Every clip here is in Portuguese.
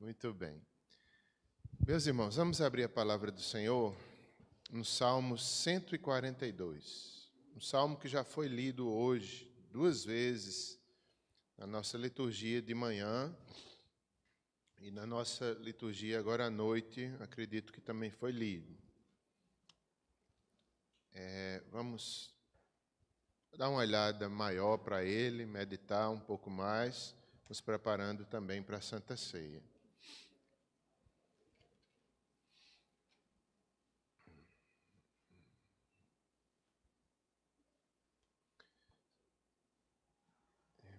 Muito bem. Meus irmãos, vamos abrir a palavra do Senhor no Salmo 142. Um salmo que já foi lido hoje 2 vezes na nossa liturgia de manhã e na nossa liturgia agora à noite, acredito que também foi lido. Vamos dar uma olhada maior para ele, meditar um pouco mais, nos preparando também para a Santa Ceia.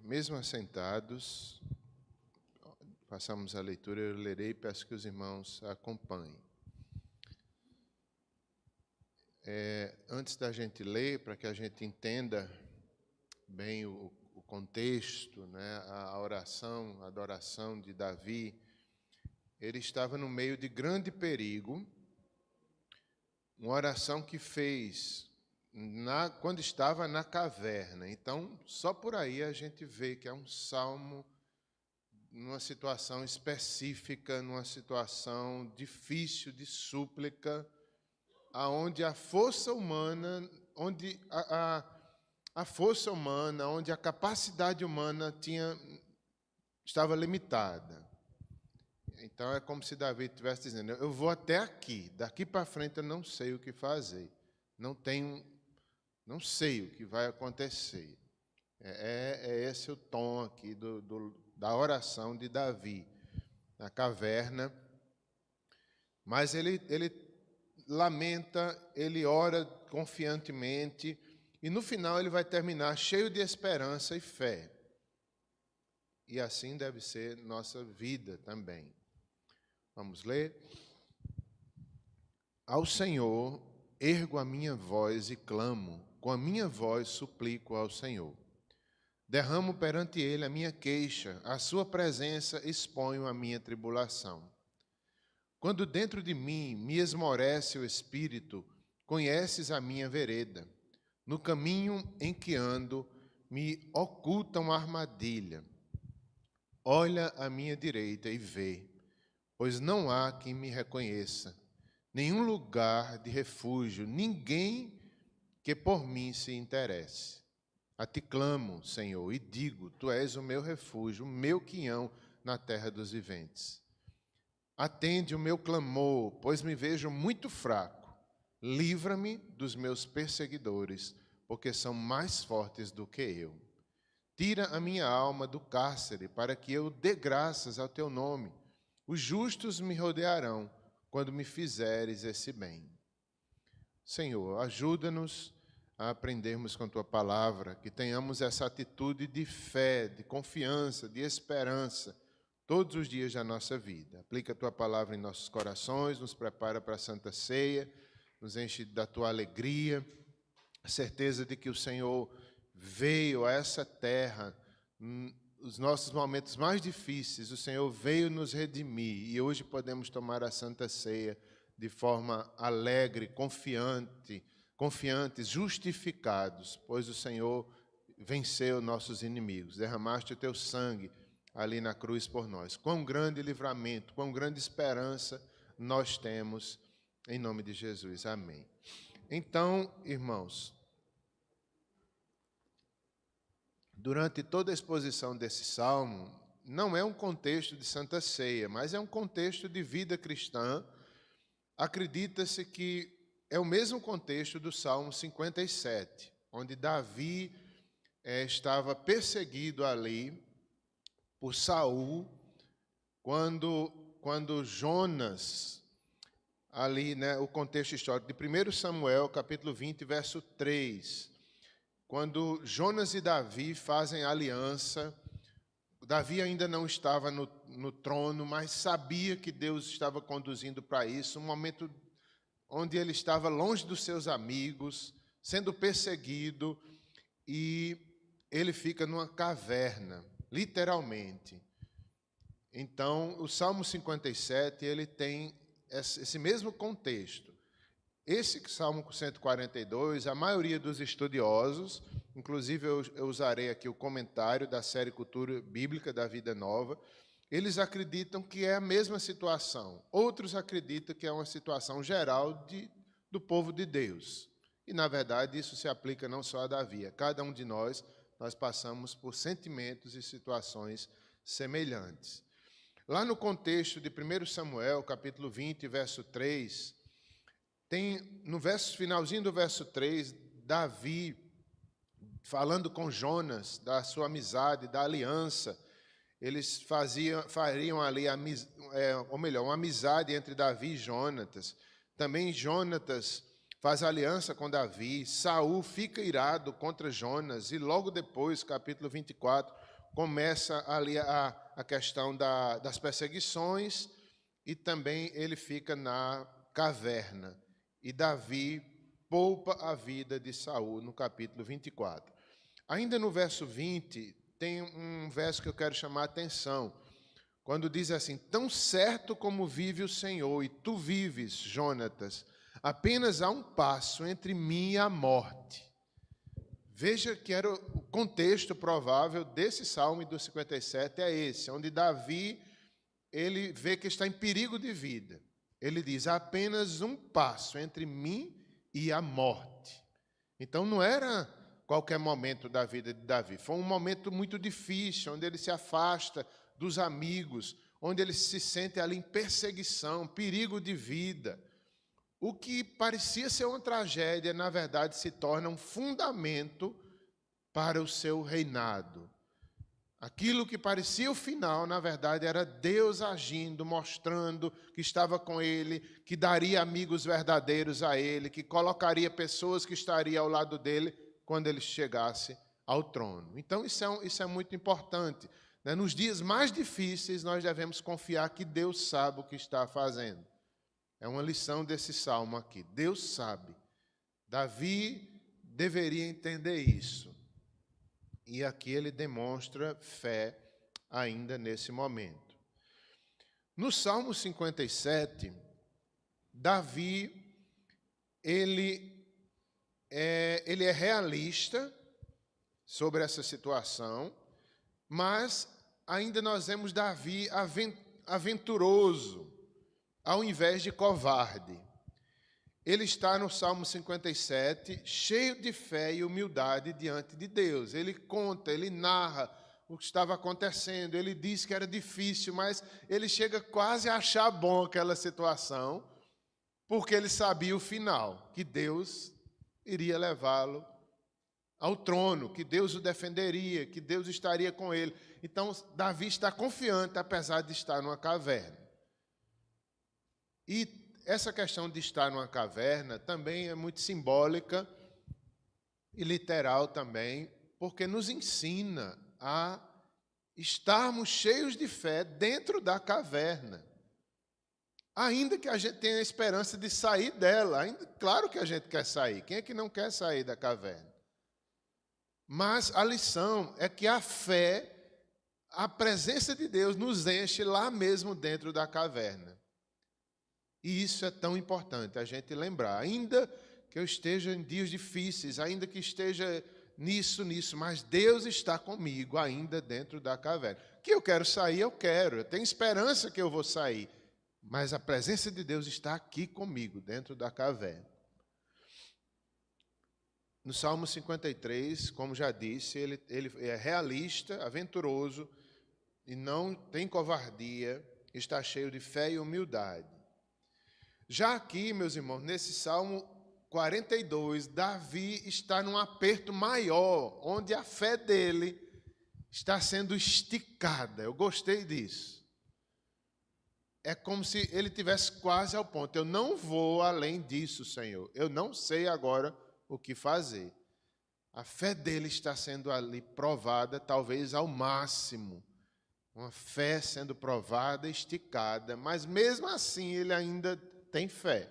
Mesmo assentados, façamos a leitura, eu lerei e peço que os irmãos acompanhem. Antes da gente ler, para que a gente entenda bem o contexto, né, a oração, a adoração de Davi, ele estava no meio de grande perigo, uma oração que fez quando estava na caverna. Então, só por aí a gente vê que é um salmo numa situação específica, numa situação difícil de súplica, aonde a força humana, onde a força humana, onde a capacidade humana estava limitada. Então é como se Davi estivesse dizendo: eu vou até aqui, daqui para frente eu não sei o que fazer, não sei o que vai acontecer. É esse o tom aqui da oração de Davi na caverna. Mas ele lamenta, ele ora confiantemente, e no final ele vai terminar cheio de esperança e fé. E assim deve ser nossa vida também. Vamos ler? Ao Senhor ergo a minha voz e clamo, com a minha voz suplico ao Senhor. Derramo perante Ele a minha queixa, à sua presença exponho a minha tribulação. Quando dentro de mim me esmorece o espírito, conheces a minha vereda. No caminho em que ando, me oculta uma armadilha. Olha à minha direita e vê, pois não há quem me reconheça. Nenhum lugar de refúgio, ninguém que por mim se interesse. A ti clamo, Senhor, e digo, tu és o meu refúgio, o meu quinhão na terra dos viventes. Atende o meu clamor, pois me vejo muito fraco. Livra-me dos meus perseguidores, porque são mais fortes do que eu. Tira a minha alma do cárcere, para que eu dê graças ao teu nome. Os justos me rodearão, quando me fizeres esse bem. Senhor, ajuda-nos a aprendermos com tua palavra, que tenhamos essa atitude de fé, de confiança, de esperança, todos os dias da nossa vida. Aplica a tua palavra em nossos corações, nos prepara para a Santa Ceia, nos enche da tua alegria, a certeza de que o Senhor veio a essa terra, nos nossos momentos mais difíceis, o Senhor veio nos redimir e hoje podemos tomar a Santa Ceia de forma alegre, confiantes, justificados, pois o Senhor venceu nossos inimigos, derramaste o teu sangue ali na cruz por nós. Quão grande livramento, quão grande esperança nós temos, em nome de Jesus. Amém. Então, irmãos, durante toda a exposição desse salmo, não é um contexto de Santa Ceia, mas é um contexto de vida cristã. Acredita-se que é o mesmo contexto do Salmo 57, onde Davi estava perseguido ali por Saul, quando Jonas, ali, né, o contexto histórico de 1 Samuel, capítulo 20, verso 3, quando Jonas e Davi fazem aliança. Davi ainda não estava no trono, mas sabia que Deus estava conduzindo para isso, um momento onde ele estava longe dos seus amigos, sendo perseguido, e ele fica numa caverna, literalmente. Então, o Salmo 57, ele tem esse mesmo contexto. Esse Salmo 142, a maioria dos estudiosos, inclusive eu usarei aqui o comentário da série Cultura Bíblica da Vida Nova, eles acreditam que é a mesma situação. Outros acreditam que é uma situação geral do povo de Deus. E, na verdade, isso se aplica não só a Davi. A cada um de nós passamos por sentimentos e situações semelhantes. Lá no contexto de 1 Samuel, capítulo 20, verso 3, tem no finalzinho do verso 3, Davi falando com Jonas da sua amizade, da aliança. Eles fariam ali, uma amizade entre Davi e Jonatas. Também Jonatas faz aliança com Davi. Saul fica irado contra Jonas. E logo depois, capítulo 24, começa ali a questão das perseguições. E também ele fica na caverna. E Davi poupa a vida de Saul no capítulo 24. Ainda no verso 20, tem um verso que eu quero chamar a atenção, quando diz assim: tão certo como vive o Senhor, e tu vives, Jonatas, apenas há um passo entre mim e a morte. Veja que era o contexto provável desse Salmo do 57, é esse, onde Davi, ele vê que está em perigo de vida. Ele diz: há apenas um passo entre mim e a morte. Então não era qualquer momento da vida de Davi. Foi um momento muito difícil, onde ele se afasta dos amigos, onde ele se sente ali em perseguição, perigo de vida. O que parecia ser uma tragédia, na verdade, se torna um fundamento para o seu reinado. Aquilo que parecia o final, na verdade, era Deus agindo, mostrando que estava com ele, que daria amigos verdadeiros a ele, que colocaria pessoas que estariam ao lado dele quando ele chegasse ao trono. Então, isso é muito importante, né? Nos dias mais difíceis, nós devemos confiar que Deus sabe o que está fazendo. É uma lição desse salmo aqui. Deus sabe. Davi deveria entender isso. E aqui ele demonstra fé ainda nesse momento. No Salmo 57, Davi, ele é realista sobre essa situação, mas ainda nós vemos Davi aventuroso, ao invés de covarde. Ele está no Salmo 57, cheio de fé e humildade diante de Deus. Ele conta, ele narra o que estava acontecendo. Ele diz que era difícil, mas ele chega quase a achar bom aquela situação, porque ele sabia o final, que Deus iria levá-lo ao trono, que Deus o defenderia, que Deus estaria com ele. Então, Davi está confiante, apesar de estar numa caverna. E essa questão de estar numa caverna também é muito simbólica e literal também, porque nos ensina a estarmos cheios de fé dentro da caverna. Ainda que a gente tenha a esperança de sair dela, claro que a gente quer sair. Quem é que não quer sair da caverna? Mas a lição é que a fé, a presença de Deus nos enche lá mesmo dentro da caverna. E isso é tão importante a gente lembrar. Ainda que eu esteja em dias difíceis, ainda que esteja nisso, mas Deus está comigo ainda dentro da caverna. Que eu quero sair, eu quero. Eu tenho esperança que eu vou sair. Mas a presença de Deus está aqui comigo, dentro da caverna. No Salmo 53, como já disse, ele é realista, aventuroso, e não tem covardia, está cheio de fé e humildade. Já aqui, meus irmãos, nesse Salmo 42, Davi está num aperto maior, onde a fé dele está sendo esticada. Eu gostei disso. É como se ele tivesse quase ao ponto. Eu não vou além disso, Senhor. Eu não sei agora o que fazer. A fé dele está sendo ali provada, talvez ao máximo. Uma fé sendo provada, esticada, mas mesmo assim ele ainda tem fé.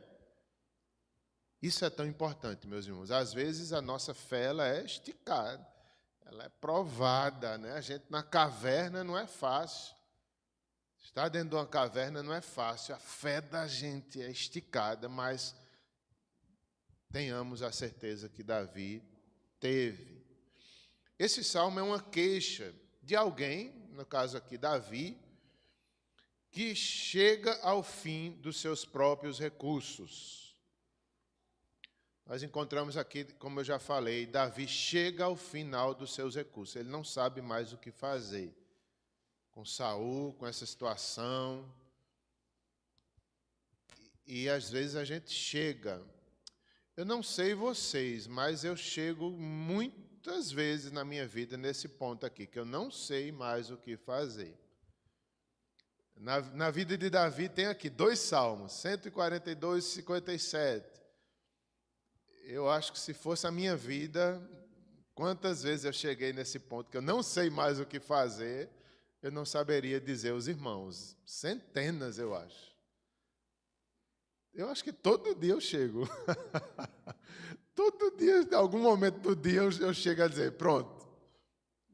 Isso é tão importante, meus irmãos. Às vezes a nossa fé ela é esticada, ela é provada, né? A gente na caverna não é fácil. Estar dentro de uma caverna não é fácil. A fé da gente é esticada, mas tenhamos a certeza que Davi teve. Esse salmo é uma queixa de alguém, no caso aqui Davi, que chega ao fim dos seus próprios recursos. Nós encontramos aqui, como eu já falei, Davi chega ao final dos seus recursos. Ele não sabe mais o que fazer com Saul, com essa situação. E às vezes a gente chega. Eu não sei vocês, mas eu chego muitas vezes na minha vida nesse ponto aqui, que eu não sei mais o que fazer. Na vida de Davi tem aqui 2 salmos, 142 e 57. Eu acho que se fosse a minha vida, quantas vezes eu cheguei nesse ponto que eu não sei mais o que fazer, eu não saberia dizer aos irmãos. Centenas, eu acho. Eu acho que todo dia eu chego. Todo dia, em algum momento do dia, eu chego a dizer, pronto,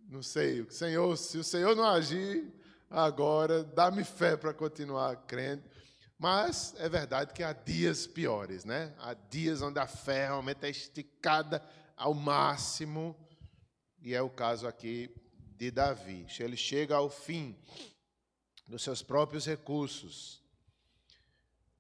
não sei, Senhor, se o Senhor não agir agora, dá-me fé para continuar crendo. Mas é verdade que há dias piores, né? Há dias onde a fé realmente é esticada ao máximo, e é o caso aqui de Davi. Ele chega ao fim dos seus próprios recursos.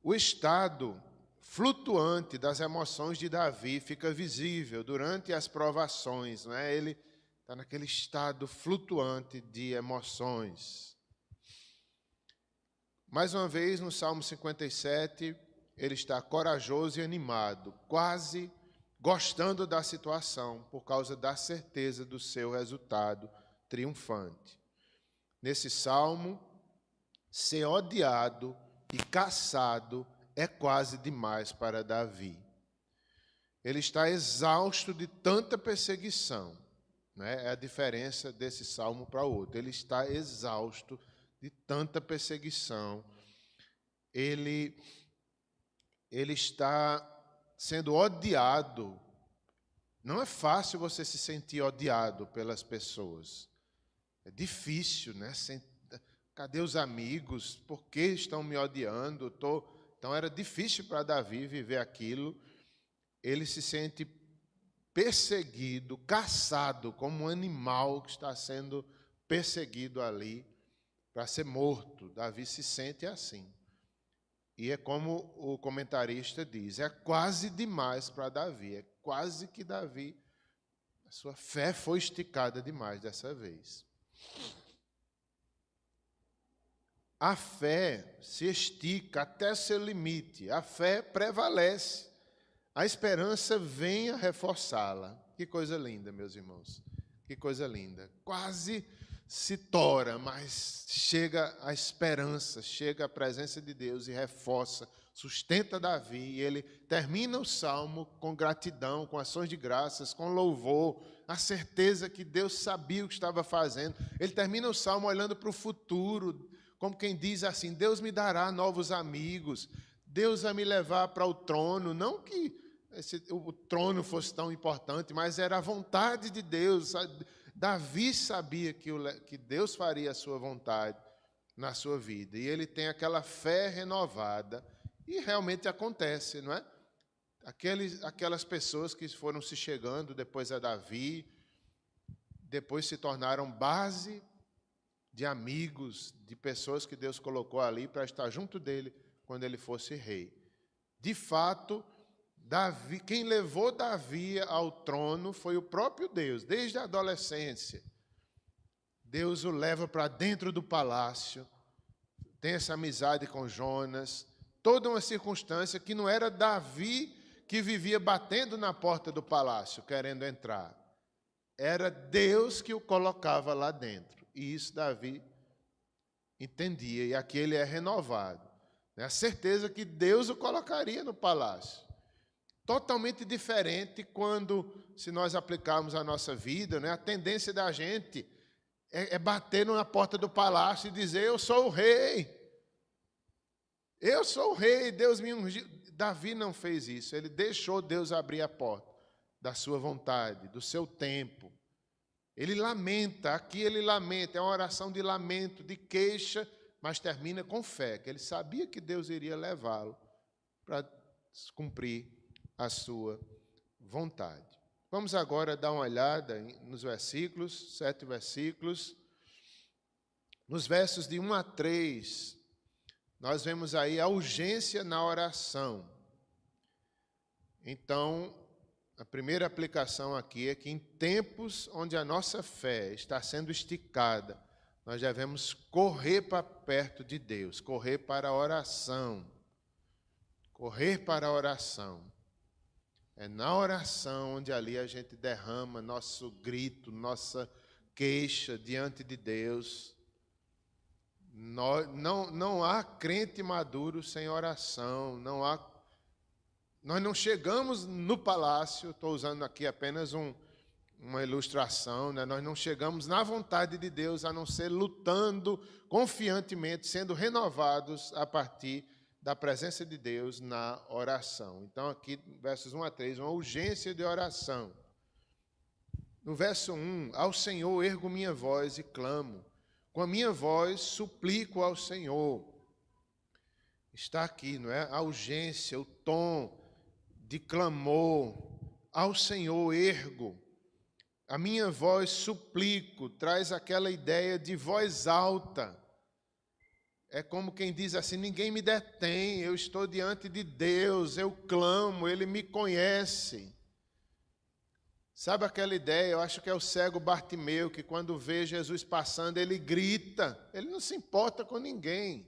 O estado flutuante das emoções de Davi fica visível durante as provações, não é? Ele está naquele estado flutuante de emoções. Mais uma vez, no Salmo 57, ele está corajoso e animado, quase gostando da situação, por causa da certeza do seu resultado triunfante. Nesse salmo, ser odiado e caçado é quase demais para Davi. Ele está exausto de tanta perseguição, né? É a diferença desse salmo para o outro. Ele está exausto de tanta perseguição. Ele está sendo odiado. Não é fácil você se sentir odiado pelas pessoas. É difícil, né? Cadê os amigos? Por que estão me odiando? Então era difícil para Davi viver aquilo. Ele se sente perseguido, caçado, como um animal que está sendo perseguido ali para ser morto. Davi se sente assim. E é como o comentarista diz, é quase demais para Davi. É quase que Davi, a sua fé foi esticada demais dessa vez. A fé se estica até seu limite, a fé prevalece, a esperança vem a reforçá-la. Que coisa linda, meus irmãos, que coisa linda. Quase se tora, mas chega a esperança, chega a presença de Deus e reforça, sustenta Davi. E ele termina o salmo com gratidão, com ações de graças, com louvor, a certeza que Deus sabia o que estava fazendo. Ele termina o salmo olhando para o futuro, como quem diz assim, Deus me dará novos amigos, Deus vai me levar para o trono. Não que o trono fosse tão importante, mas era a vontade de Deus. Davi sabia que Deus faria a sua vontade na sua vida. E ele tem aquela fé renovada. E realmente acontece, não é? Aquelas pessoas que foram se chegando depois a Davi, depois se tornaram base de amigos, de pessoas que Deus colocou ali para estar junto dele quando ele fosse rei. De fato, Davi, quem levou Davi ao trono foi o próprio Deus, desde a adolescência. Deus o leva para dentro do palácio, tem essa amizade com Jonas, toda uma circunstância que não era Davi que vivia batendo na porta do palácio, querendo entrar. Era Deus que o colocava lá dentro. E isso Davi entendia, e aqui ele é renovado. A certeza que Deus o colocaria no palácio. Totalmente diferente quando, se nós aplicarmos a nossa vida, né, a tendência da gente é bater na porta do palácio e dizer, eu sou o rei. Eu sou o rei, Deus me ungiu. Davi não fez isso, ele deixou Deus abrir a porta da sua vontade, do seu tempo. Ele lamenta, aqui ele lamenta, é uma oração de lamento, de queixa, mas termina com fé, que ele sabia que Deus iria levá-lo para cumprir a sua vontade. Vamos agora dar uma olhada nos versículos, 7 versículos. Nos versos de 1 a 3, nós vemos aí a urgência na oração. Então, a primeira aplicação aqui é que em tempos onde a nossa fé está sendo esticada, nós devemos correr para perto de Deus, correr para a oração. Correr para a oração. É na oração onde ali a gente derrama nosso grito, nossa queixa diante de Deus. Não há crente maduro sem oração, nós não chegamos no palácio, estou usando aqui apenas uma ilustração, né? Nós não chegamos na vontade de Deus a não ser lutando confiantemente, sendo renovados a partir da presença de Deus na oração. Então aqui, versos 1 a 3, uma urgência de oração. No verso 1, ao Senhor ergo minha voz e clamo, com a minha voz suplico ao Senhor. Está aqui, não é? A urgência, o tom de clamor, ao Senhor ergo, a minha voz suplico, traz aquela ideia de voz alta. É como quem diz assim, ninguém me detém, eu estou diante de Deus, eu clamo, Ele me conhece. Sabe aquela ideia, eu acho que é o cego Bartimeu, que quando vê Jesus passando, ele grita, ele não se importa com ninguém.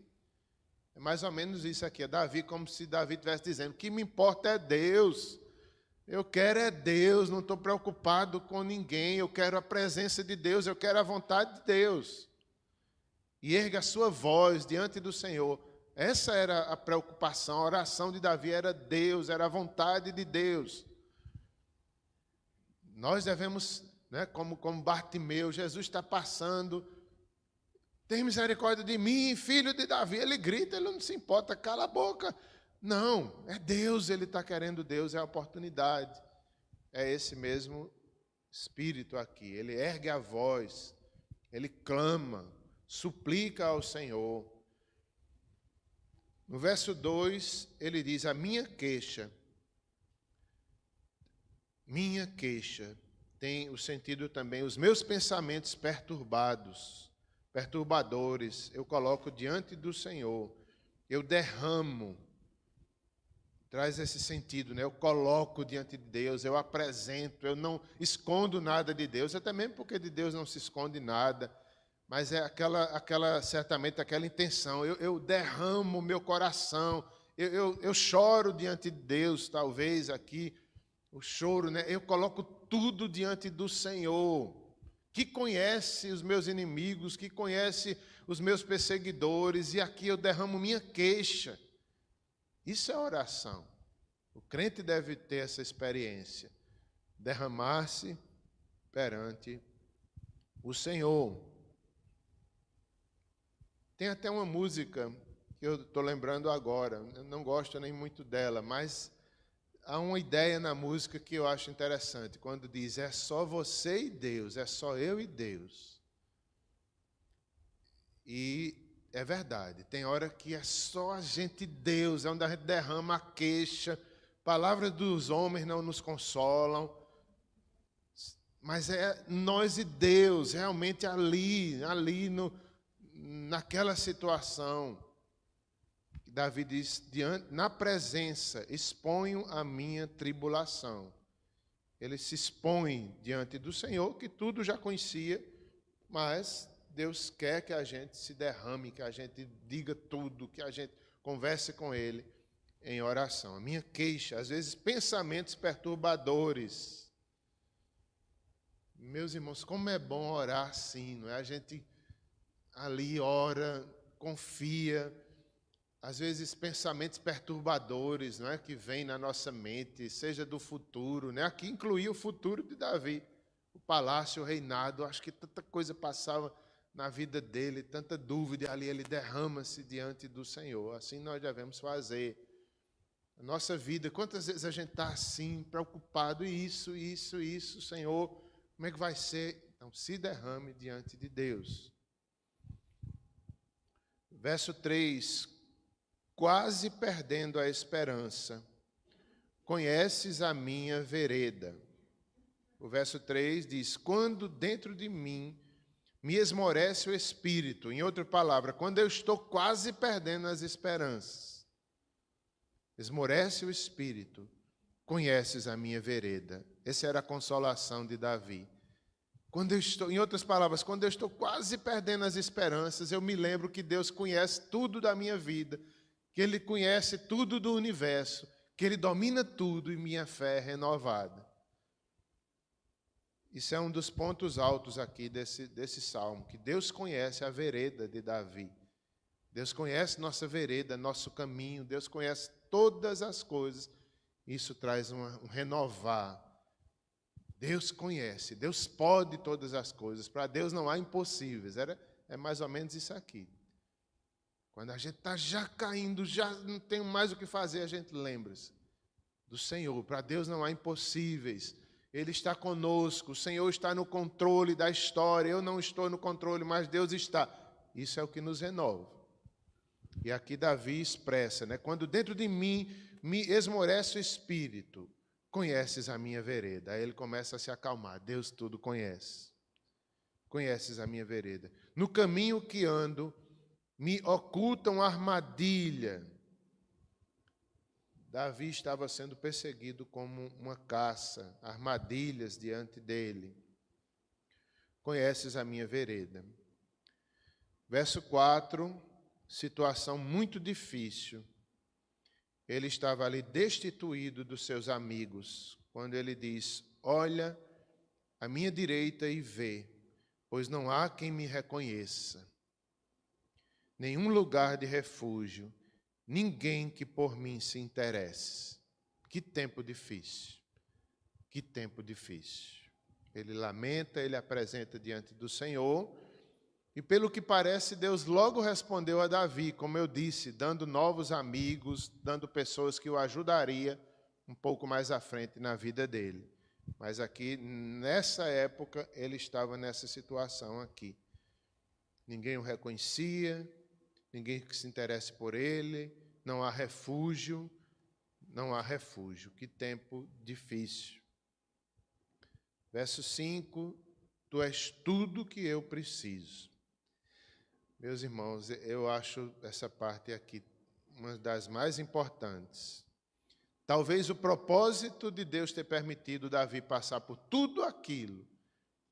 É mais ou menos isso aqui, é Davi, como se Davi estivesse dizendo, o que me importa é Deus, eu quero é Deus, não estou preocupado com ninguém, eu quero a presença de Deus, eu quero a vontade de Deus. E erga a sua voz diante do Senhor. Essa era a preocupação, a oração de Davi era Deus, era a vontade de Deus. Nós devemos, né, como Bartimeu, Jesus está passando, tem misericórdia de mim, filho de Davi. Ele grita, ele não se importa, cala a boca. Não, é Deus, ele está querendo Deus, é a oportunidade. É esse mesmo espírito aqui. Ele ergue a voz, ele clama, suplica ao Senhor. No verso 2, ele diz, a minha queixa tem o sentido também, os meus pensamentos perturbadores, eu coloco diante do Senhor, eu derramo, traz esse sentido, né? Eu coloco diante de Deus, eu apresento, eu não escondo nada de Deus, até mesmo porque de Deus não se esconde nada, mas é certamente aquela intenção, eu derramo meu coração, eu choro diante de Deus, talvez aqui, o choro, né? Eu coloco tudo diante do Senhor, que conhece os meus inimigos, que conhece os meus perseguidores, e aqui eu derramo minha queixa. Isso é oração. O crente deve ter essa experiência, derramar-se perante o Senhor. Tem até uma música que eu estou lembrando agora, eu não gosto nem muito dela, mas há uma ideia na música que eu acho interessante, quando diz, é só você e Deus, é só eu e Deus. E é verdade, tem hora que é só a gente e Deus, é onde a gente derrama a queixa, palavras dos homens não nos consolam, mas é nós e Deus, realmente naquela situação. Davi diz, na presença, exponho a minha tribulação. Ele se expõe diante do Senhor, que tudo já conhecia, mas Deus quer que a gente se derrame, que a gente diga tudo, que a gente converse com Ele em oração. A minha queixa, às vezes pensamentos perturbadores. Meus irmãos, como é bom orar assim, não é? A gente ali ora, confia. Às vezes pensamentos perturbadores, não é, que vêm na nossa mente, seja do futuro, né? Aqui incluía o futuro de Davi, o palácio, o reinado, acho que tanta coisa passava na vida dele, tanta dúvida, ali ele derrama-se diante do Senhor. Assim nós devemos fazer. A nossa vida, quantas vezes a gente está assim, preocupado, isso, Senhor, como é que vai ser? Então, se derrame diante de Deus. Verso 3, quase perdendo a esperança, conheces a minha vereda. O verso 3 diz, quando dentro de mim Me esmorece o espírito. Em outra palavra, quando eu estou quase perdendo as esperanças. Esmorece o espírito. Conheces a minha vereda. Essa era a consolação de Davi. Quando eu estou, em outras palavras, quando eu estou quase perdendo as esperanças, eu me lembro que Deus conhece tudo da minha vida, que Ele conhece tudo do universo, que Ele domina tudo e minha fé é renovada. Isso é um dos pontos altos aqui desse salmo, que Deus conhece a vereda de Davi. Deus conhece nossa vereda, nosso caminho, Deus conhece todas as coisas. Isso traz um renovar. Deus conhece, Deus pode todas as coisas. Para Deus não há impossíveis. É mais ou menos isso aqui. Quando a gente está já caindo, já não tem mais o que fazer, a gente lembra-se do Senhor. Para Deus não há impossíveis. Ele está conosco, o Senhor está no controle da história. Eu não estou no controle, mas Deus está. Isso é o que nos renova. E aqui Davi expressa, né? Quando dentro de mim me esmorece o espírito, conheces a minha vereda. Aí ele começa a se acalmar. Deus tudo conhece. Conheces a minha vereda. No caminho que ando, me ocultam armadilha. Davi estava sendo perseguido como uma caça, armadilhas diante dele. Conheces a minha vereda. Verso 4, situação muito difícil. Ele estava ali destituído dos seus amigos, quando ele diz: olha à minha direita e vê, pois não há quem me reconheça. Nenhum lugar de refúgio, ninguém que por mim se interesse. Que tempo difícil, que tempo difícil. Ele lamenta, ele apresenta diante do Senhor, e pelo que parece, Deus logo respondeu a Davi, como eu disse, dando novos amigos, dando pessoas que o ajudariam um pouco mais à frente na vida dele. Mas aqui, nessa época, ele estava nessa situação aqui. Ninguém o reconhecia, ninguém que se interesse por ele, não há refúgio, não há refúgio. Que tempo difícil. Verso 5, tu és tudo que eu preciso. Meus irmãos, eu acho essa parte aqui uma das mais importantes. Talvez o propósito de Deus ter permitido Davi passar por tudo aquilo,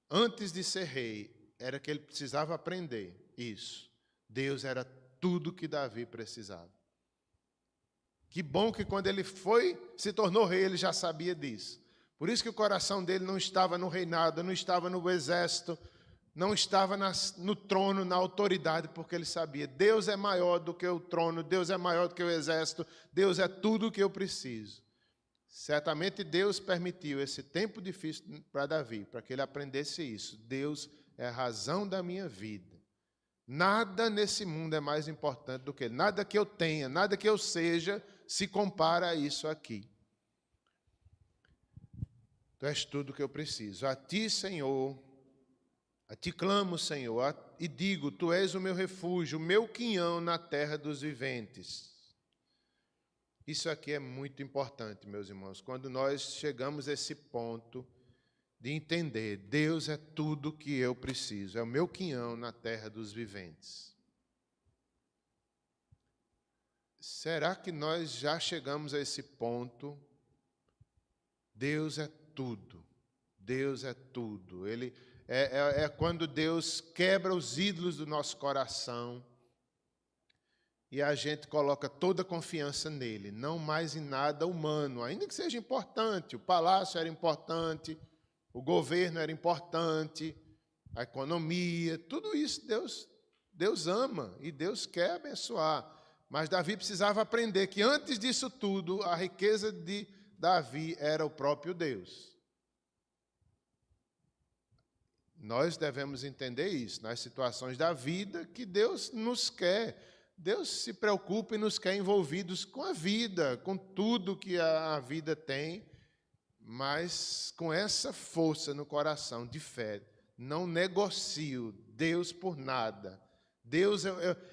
antes de ser rei, era que ele precisava aprender isso. Deus era tudo que Davi precisava. Que bom que quando ele se tornou rei, ele já sabia disso. Por isso que o coração dele não estava no reinado, não estava no exército, não estava no trono, na autoridade, porque ele sabia, Deus é maior do que o trono, Deus é maior do que o exército, Deus é tudo o que eu preciso. Certamente Deus permitiu esse tempo difícil para Davi, para que ele aprendesse isso. Deus é a razão da minha vida. Nada nesse mundo é mais importante do que ele. Nada que eu tenha, nada que eu seja, se compara a isso aqui. Tu és tudo o que eu preciso. A ti, Senhor, a ti clamo, Senhor, e digo, tu és o meu refúgio, o meu quinhão na terra dos viventes. Isso aqui é muito importante, meus irmãos, quando nós chegamos a esse ponto de entender, Deus é tudo que eu preciso, é o meu quinhão na terra dos viventes. Será que nós já chegamos a esse ponto? Deus é tudo, Deus é tudo. Ele é quando Deus quebra os ídolos do nosso coração e a gente coloca toda a confiança nele, não mais em nada humano, ainda que seja importante. O palácio era importante, o governo era importante, a economia, tudo isso Deus ama e Deus quer abençoar. Mas Davi precisava aprender que antes disso tudo, a riqueza de Davi era o próprio Deus. Nós devemos entender isso nas situações da vida, que Deus nos quer. Deus se preocupa e nos quer envolvidos com a vida, com tudo que a vida tem, mas com essa força no coração de fé. Não negocio Deus por nada. Deus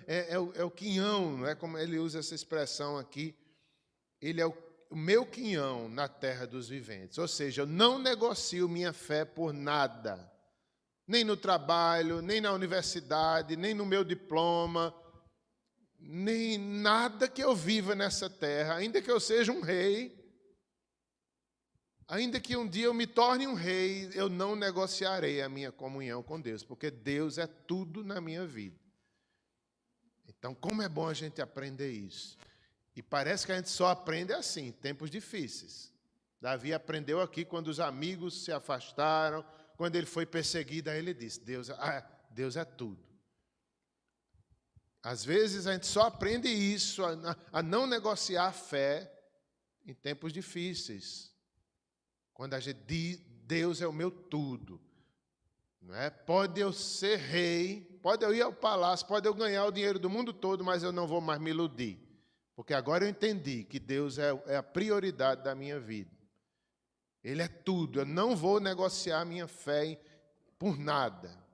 é o quinhão, não é como ele usa essa expressão aqui. Ele é o meu quinhão na terra dos viventes. Ou seja, eu não negocio minha fé por nada. nem no trabalho, nem na universidade, nem no meu diploma, nem nada que eu viva nessa terra, ainda que eu seja um rei, ainda que um dia eu me torne um rei, eu não negociarei a minha comunhão com Deus, porque Deus é tudo na minha vida. Então, como é bom a gente aprender isso. E parece que a gente só aprende assim, em tempos difíceis. Davi aprendeu aqui quando os amigos se afastaram, quando ele foi perseguido, aí ele disse, Deus é tudo. Às vezes a gente só aprende isso, a não negociar a fé em tempos difíceis. Quando a gente diz, Deus é o meu tudo. Não é? Pode eu ser rei, pode eu ir ao palácio, pode eu ganhar o dinheiro do mundo todo, mas eu não vou mais me iludir. Porque agora eu entendi que Deus é a prioridade da minha vida. Ele é tudo, eu não vou negociar a minha fé por nada.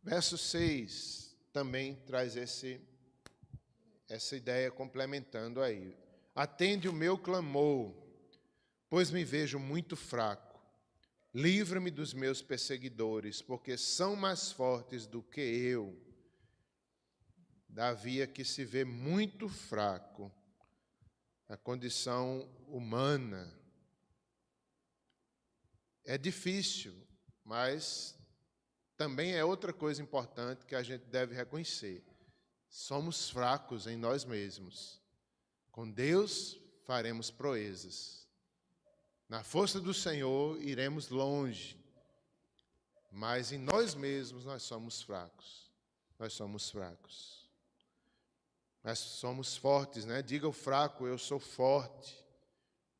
Verso 6 também traz essa ideia complementando aí. Atende o meu clamor, pois me vejo muito fraco. Livra-me dos meus perseguidores, porque são mais fortes do que eu. Davi aqui se vê muito fraco, a condição humana. É difícil, mas também é outra coisa importante que a gente deve reconhecer. Somos fracos em nós mesmos. Com Deus faremos proezas. Na força do Senhor iremos longe. Mas em nós mesmos nós somos fracos. Nós somos fracos. Nós somos fortes, né? Diga o fraco, eu sou forte.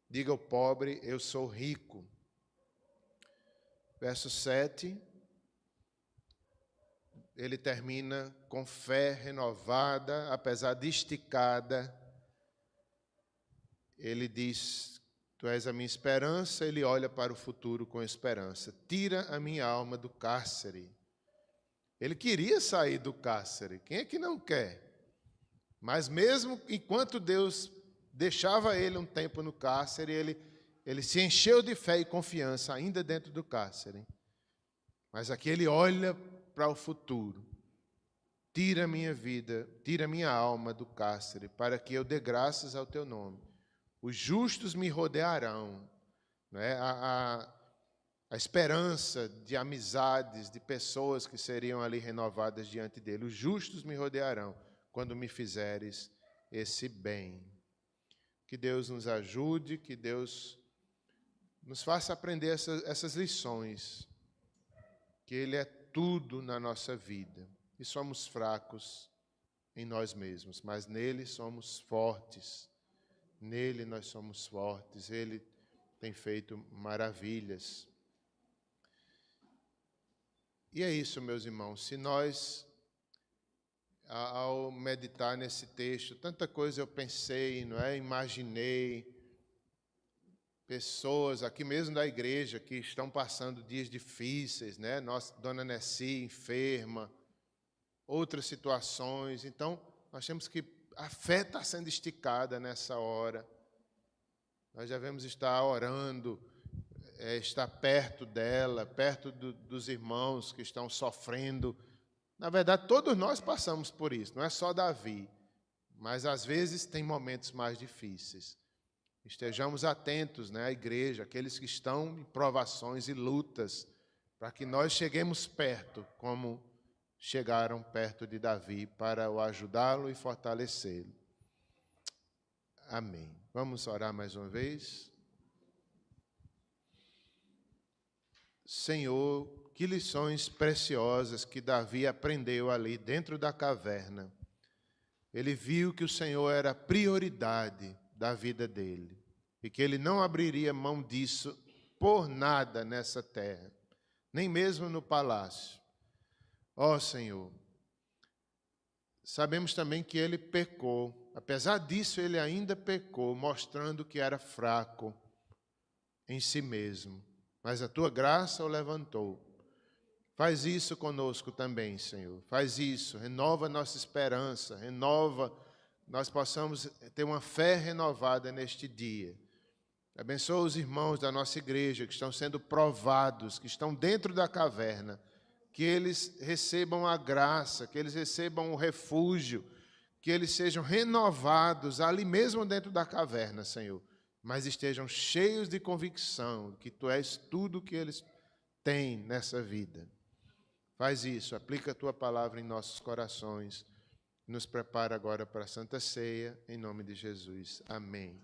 Diga o pobre, eu sou rico. Verso 7, ele termina com fé renovada, apesar de esticada. Ele diz, tu és a minha esperança, ele olha para o futuro com esperança. Tira a minha alma do cárcere. Ele queria sair do cárcere, quem é que não quer? Mas mesmo enquanto Deus deixava ele um tempo no cárcere, ele se encheu de fé e confiança ainda dentro do cárcere. Mas aqui ele olha para o futuro. Tira a minha vida, tira a minha alma do cárcere, para que eu dê graças ao teu nome. Os justos me rodearão. Né? A esperança de amizades, de pessoas que seriam ali renovadas diante dele. Os justos me rodearão quando me fizeres esse bem. Que Deus nos ajude, que Deus nos faça aprender essas lições, que Ele é tudo na nossa vida, e somos fracos em nós mesmos, mas nele somos fortes, nele nós somos fortes, Ele tem feito maravilhas. E é isso, meus irmãos, se nós, ao meditar nesse texto, tanta coisa eu pensei, não é? Imaginei pessoas aqui mesmo da igreja que estão passando dias difíceis, né? Nossa Dona Nessi enferma, outras situações. Então, nós temos que a fé está sendo esticada nessa hora. Nós devemos estar orando, estar perto dela, perto dos irmãos que estão sofrendo. Na verdade, todos nós passamos por isso, não é só Davi, mas às vezes tem momentos mais difíceis. Estejamos atentos, né, à igreja, aqueles que estão em provações e lutas, para que nós cheguemos perto, como chegaram perto de Davi, para o ajudá-lo e fortalecê-lo. Amém. Vamos orar mais uma vez? Senhor, que lições preciosas que Davi aprendeu ali dentro da caverna. Ele viu que o Senhor era a prioridade da vida dele e que ele não abriria mão disso por nada nessa terra, nem mesmo no palácio. Ó Senhor, sabemos também que ele pecou. Apesar disso, ele ainda pecou, mostrando que era fraco em si mesmo. Mas a tua graça o levantou. Faz isso conosco também, Senhor. Faz isso, renova nossa esperança, renova, nós possamos ter uma fé renovada neste dia. Abençoa os irmãos da nossa igreja que estão sendo provados, que estão dentro da caverna, que eles recebam a graça, que eles recebam o refúgio, que eles sejam renovados ali mesmo dentro da caverna, Senhor, mas estejam cheios de convicção que Tu és tudo o que eles têm nessa vida. Faz isso, aplica a Tua palavra em nossos corações, nos prepara agora para a Santa Ceia, em nome de Jesus. Amém.